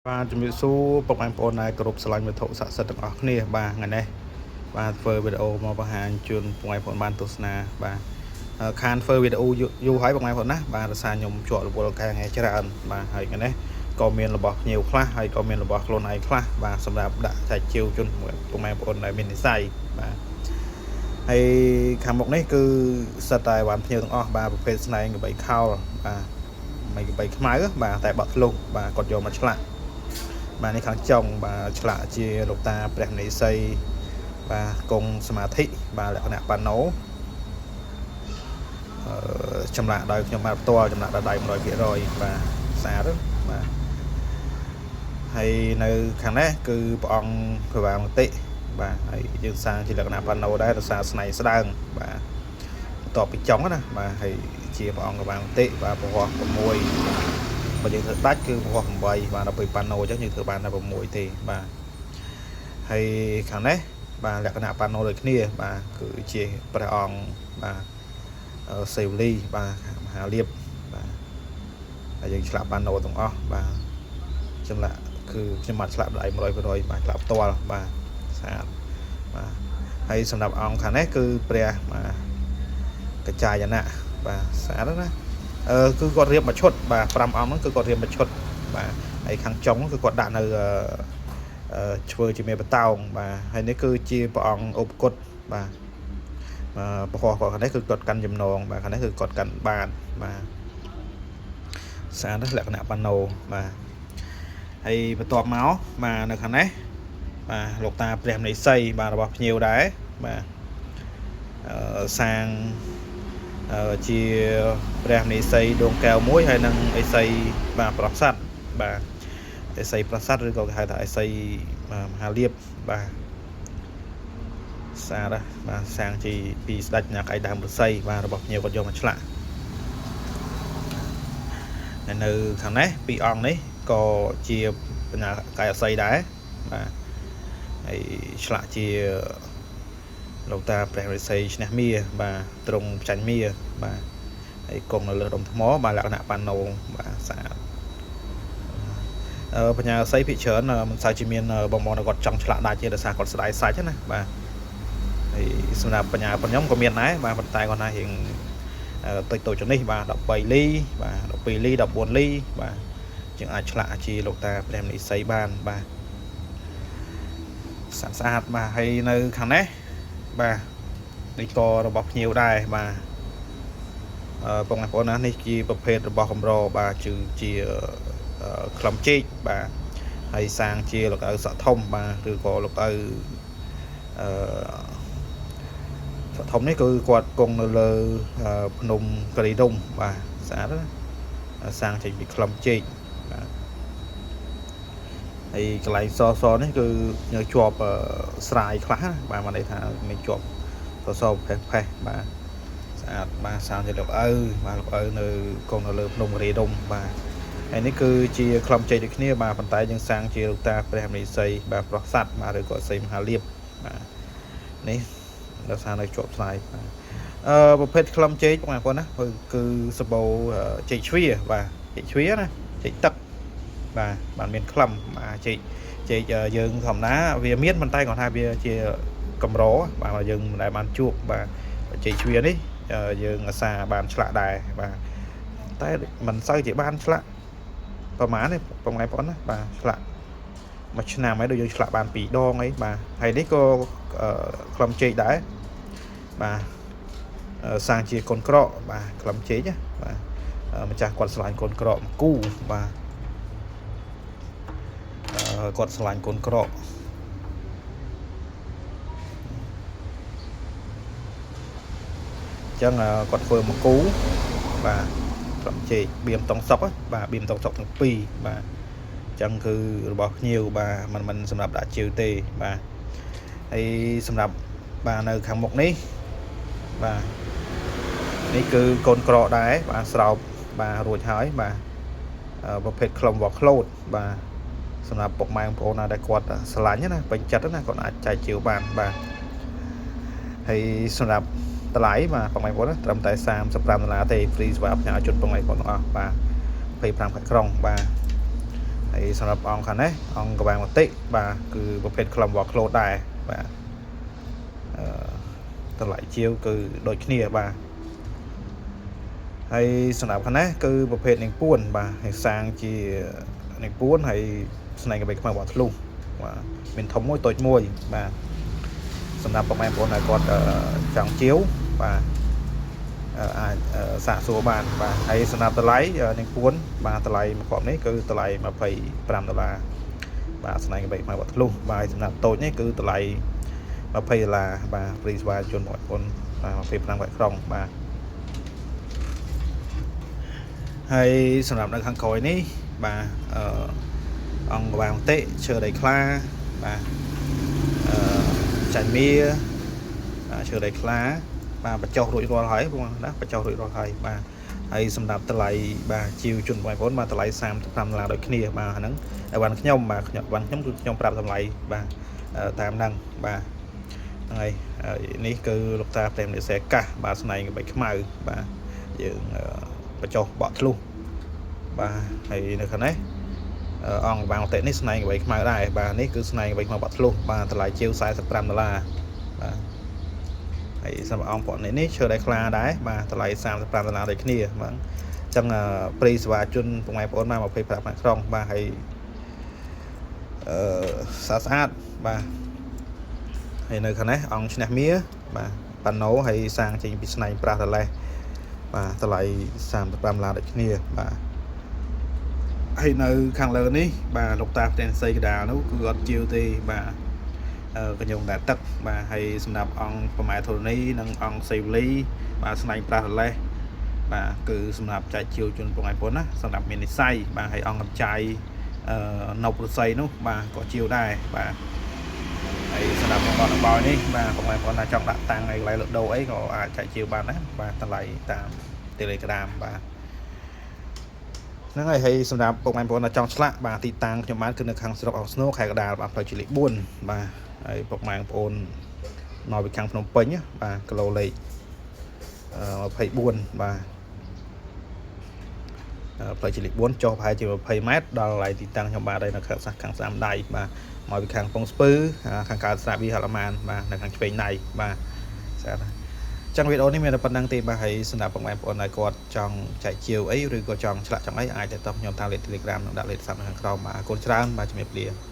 បាទជំរាបសួរពុកម៉ែបងប្អូនដែលគោរពស្រឡាញ់វត្ថុស័ក្តិសិទ្ធិទាំងអស់គ្នាបាទថ្ងៃនេះបាទធ្វើវីដេអូមកបង្ហាញជូនពុកម៉ែបងប្អូនបានទស្សនាបាទខានធ្វើវីដេអូយូរហើយពុកម៉ែបងប្អូនណាបាទដោយសារខ្ញុំជាប់រវល់ការងារច្រើនបាទហើយថ្ងៃនេះក៏មានរបស់ភ្ញៀវខ្លះហើយក៏មានរបស់ខ្លួនឯងខ្លះបាទសម្រាប់ដាក់ចែកជាវជូនពុកម៉ែបងប្អូនដែលមាននិស្ស័យបាទហើយខាងមុខនេះគឺសិតតែបានភ្ញៀវទាំងអស់បាទប្រភេទស្នែងកបីខោលបាទមិនកបីខ្មៅបាទតែបាត់ធ្លុះបាទគាត់យកមកឆ្លាក់បាទនេះខាងចុងបាទឆ្លាក់ជាលោកតាព្រះមនីសីបាទគង់សមាធិបាទលក្ខណៈប៉ាណូចម្លាក់ដោយខ្ញុំបាទផ្ទាល់ចម្លាក់ដោយដៃ 100% បាទស្អាតបាទហើយនៅខាងនេះគឺព្រះអង្គព្រះបាទមន្តិបាទហើយយើងសាងជាលក្ខណៈប៉ាណូដែរដោយសារស្នែងស្ដើងបាទបន្ទាប់ពីចុងណាបាទហើយជាព្រះអង្គព្រះបាទមន្តិបាទពហុ6បើយើងធ្វើដាច់គឺពហុ8បាទដល់ពេលប៉ាណូអញ្ចឹងយើងធ្វើបានតែ6ទេបាទហើយខាងនេះបាទលក្ខណៈប៉ាណូដូចគ្នាបាទគឺជាព្រះអង្គបាទសេវលីបាទមហាលៀបបាទហើយយើងឆ្លាក់ប៉ាណូទាំងអស់បាទចម្លាក់គឺខ្ញុំបានឆ្លាក់ដៃ 100% បាទឆ្លាក់ផ្ទាល់បាទស្អាតបាទហើយសម្រាប់អង្គខាងនេះគឺព្រះបាទកច្ចាយណៈបាទស្អាតណាគឺគាត់រៀបមួយឈុតបាទ5អង្គហ្នឹងគឺគាត់រៀបមួយឈុតបាទហើយខាងចុងគឺគាត់ដាក់នៅធ្វើជាមេបតោងបាទហើយនេះគឺជាព្រះអង្គឧបគុតបាទពហុគាត់ខាងនេះគឺគាត់កាន់ចំណងបាទខាងនេះគឺគាត់កាន់បាតបាទស្អាតណាស់លក្ខណៈប៉ាណូបាទហើយបន្ទាប់មកបាទនៅខាងនេះបាទលោកតាព្រះមនីសីបាទរបស់ភ្ញៀវដែរបាទសាងជាព្រះមនីសីដួងកែវមួយហើយនឹងឥសីបាទប្រសាទបាទឥសីប្រសាទឬក៏គេហៅថាឥសីមហាលៀបបាទស្អាតណាស់បាទសាងជាពីស្ដេចអ្នកឯដើមឫស្សីបាទរបស់ភ្ញៀវគាត់យកមកឆ្លាក់ហើយនៅខាងនេះពីរអង្គនេះក៏ជាបញ្ញាកាយឥសីដែរបាទហើយឆ្លាក់ជាលោកតាព្រះរិស័យឈ្នះមាបាទទ្រង់ចាញ់មាបាទហើយគង់នៅលើដុំថ្មបាទលក្ខណៈប៉ាណូបាទស្អាតបញ្ញាស័យភិកច្រើនមិនសូវជាមានបងគាត់ចង់ឆ្លាក់ដាច់ទេដោយសារគាត់ស្ដាយសាច់ណាបាទហើយសម្រាប់បញ្ញារបស់ខ្ញុំក៏មានដែរបាទប៉ុន្តែគាត់ថារៀងតូចនេះបាទ13លីបាទ12លី14លីបាទយើងអាចឆ្លាក់ជាលោកតាព្រះមនីសីបានបាទស្អាតបាទហើយនៅខាងនេះបាទនេះក៏របស់ភ្ញៀវដែរបាទបងប្អូនណានេះជាប្រភេទរបស់កម្របាទជាក្លំចេកបាទហើយសាងជាលោកឪសក់ធំបាទឬក៏លោកឪសក់ធំនេះគឺគាត់គង់នៅលើភ្នំករីដុំបាទស្អាតណាសាងចេញពីក្លំចេកបាទហើយកន្លែងសនេះគឺនៅជាប់ស្រាយខ្លះបាទមកន័យថាមានជាប់សផេះបាទស្អាតបាទសាងជាលោកឪបាទលោកឪនៅគង់នៅលើភ្នំករីដុំបាទហើយនេះគឺជាក្លំចេកដូចគ្នាបាទប៉ុន្តែយើងសាងជាលោកតាព្រះមនីសីបាទប្រសាទបាទឬក៏សីមហាលៀបបាទនេះដោយសារនៅជាប់ស្រាយបាទប្រភេទក្លំចេកបងប្អូនណាគឺសបោចេកជ្វាបាទចេកជ្វាណាចេកទឹកបាទមានក្លំបាទចេកយើងធម្មតាវាមានប៉ុន្តែគាត់ថាវាជាកម្របាទយើងមិនដែលបានជួបបាទចេកជ្វានេះយើងអាសាបានឆ្លាក់ដែរបាទតែមិនសូវជាបានឆ្លាក់ប្រហែលទេបងប្អូនណាបាទឆ្លាក់មួយឆ្នាំហើយដូចយើងឆ្លាក់បាន2ដងអីបាទហើយនេះក៏ក្លំចេកដែរបាទសាងជាកូនក្រកបាទក្លំចេកណាបាទម្ចាស់គាត់ឆ្លាញ់កូនក្រកមកគូបាទគាត់ឆ្លាញ់កូនក្រកអញ្ចឹងគាត់ធ្វើមកគូបាទក្លំចេកបៀមតុងសុកបាទបៀមតុងសុកទាំងពីរបាទអញ្ចឹងគឺរបស់ភ្ញៀវបាទមិនសម្រាប់ដាក់ជើទេបាទហើយសម្រាប់បាទនៅខាងមុខនេះបាទនេះគឺកូនក្រកដែរបាទស្រោបបាទរួចហើយបាទប្រភេទខ្លុំវ៉ាក្លូតបាទសម្រាប់ពុកម៉ែបងប្អូនណាដែលគាត់ស្រឡាញ់ណាពេញចិត្តណាគាត់អាចចែកជាវបានបាទហើយសម្រាប់តម្លៃបាទបងប្អូនណាត្រឹមតែ$35ទេ free សម្រាប់ផ្ញើជូនបងប្អូនទាំងអស់បាទ25ខែក្រុងបាទ ហើយសម្រាប់អង្គខាងនេះអង្គក្បាលមតិបាទគឺប្រភេទខ្លឹមវ៉ាក្លូតដែរបាទតម្លៃជាវគឺដូចគ្នាបាទហើយសម្រាប់ខាងនេះគឺប្រភេទនាងពួនបាទហើយសាងជានាងពួនហើយស្នែងកបិខ្មៅបោះធ្លុះបាទមានធំមួយតូចមួយបាទសម្រាប់បងប្អូនដែលគាត់ចង់ជាវបាទអាចសាកសួរបានបាទហើយសម្រាប់តម្លៃនាងពួនបាទតម្លៃមួយគ្រាប់នេះគឺតម្លៃ$25បាទស្នែងកបិខ្មៅបោះធ្លុះបាទសម្រាប់តូចនេះគឺតម្លៃ$20បាទព្រីស្វាជូនបងប្អូនបាទ25ក្រុងបាទហើយសម្រាប់នៅខាងក្រោយនេះបាទអង្គក្បាលមតិឈើដីខ្លាបាទចាញ់មៀឈើដីខ្លាបាទបញ្ចុះរួចរាល់ហើយបងណាបញ្ចុះរួចរាល់ហើយបាទហើយសម្រាប់តម្លៃបាទជីវជនបងប្អូនបាទតម្លៃ$35ដូចគ្នាបាទហ្នឹងអីវ៉ាន់ខ្ញុំបាទវ៉ាន់ខ្ញុំគឺខ្ញុំប្រាប់តម្លៃបាទតាមហ្នឹងបាទហើយនេះគឺលោកតាប្រេមនិសេកាសបាទស្នែងកបិខ្មៅបាទយើងបញ្ចុះបកធ្លុះបាទហើយនៅខាងនេះអង្គក្បាលមតិនេះស្នែងកបិខ្មៅដែរបាទនេះគឺស្នែងកបិខ្មៅបកធ្លុះបាទតម្លៃជាវ$45បាទហើយសម្រាប់អង្គពួកនេះឈើដីខ្លាដែរបាទតម្លៃ$35ដូចគ្នាបាទអញ្ចឹងព្រីសេវាជនបងប្អូនមក25ក្រុងបាទហើយស្អាតបាទហើយនៅខាងនេះអង្គឈ្នះមៀបាទប៉ាណូហើយសាងចេញពីស្នែងប្រាស់តលេសបាទតម្លៃ$35ដូចគ្នាបាទហើយនៅខាងលើនេះបាទលោកតាផ្ទៃសីកដាលនោះគឺអត់ជាវទេបាទកញ្ញងតែទឹកបាទហើយសម្រាប់អង្គប្រម៉ែធរណីនិងអង្គសេវលីបាទស្នែងប្រាស់តលេសបាទគឺសម្រាប់ចែកជាវជនបងប្អូនណាសម្រាប់មាននិស័យបាទហើយអង្គកម្ចាយនៅប្រស័យនោះបាទក៏ជាវដែរបាទហើយសម្រាប់បងប្អូនបោនេះបាទបងប្អូនណាចង់ដាក់តាំងឲ្យកន្លែងលក់ដូរអីក៏អាចចែកជាវបានដែរបាទតម្លៃតាម Telegram បាទហ្នឹងហើយសម្រាប់បងប្អូនដែលចង់ឆ្លាក់បាទទីតាំងខ្ញុំបានគឺនៅខាងស្រុកអស្នូខេត្តកណ្ដាលបាទផ្លូវជាតិលេខ4បាទហើយបងប្អូនមកពីខាងភ្នំពេញបាទគីឡូលេខ24បាទផ្លូវជាតិលេខ4ចុះប្រហែលជា20ម៉ែត្រដល់កន្លែងទីតាំងខ្ញុំបាទហើយនៅខាងស្ដាំដៃបាទមកពីខាងពងស្ពឺខាងកើតស្រាបវាហឡម៉ានបាទនៅខាងឆ្វេងដៃបាទស្អាតចឹងវីដេអូនេះមានតែប៉ុណ្្នឹងទេបាទហើយសម្រាប់បងប្អូនដែលគាត់ចង់ចែកជាវអីឬក៏ចង់ឆ្លាក់ចង់អីអាចទៅតាមខ្ញុំតាមលេខ Telegram និងដាក់លេខទូរស័ព្ទនៅខាងក្រោមបាទអរគុណច្រើនបាទជំរាបលា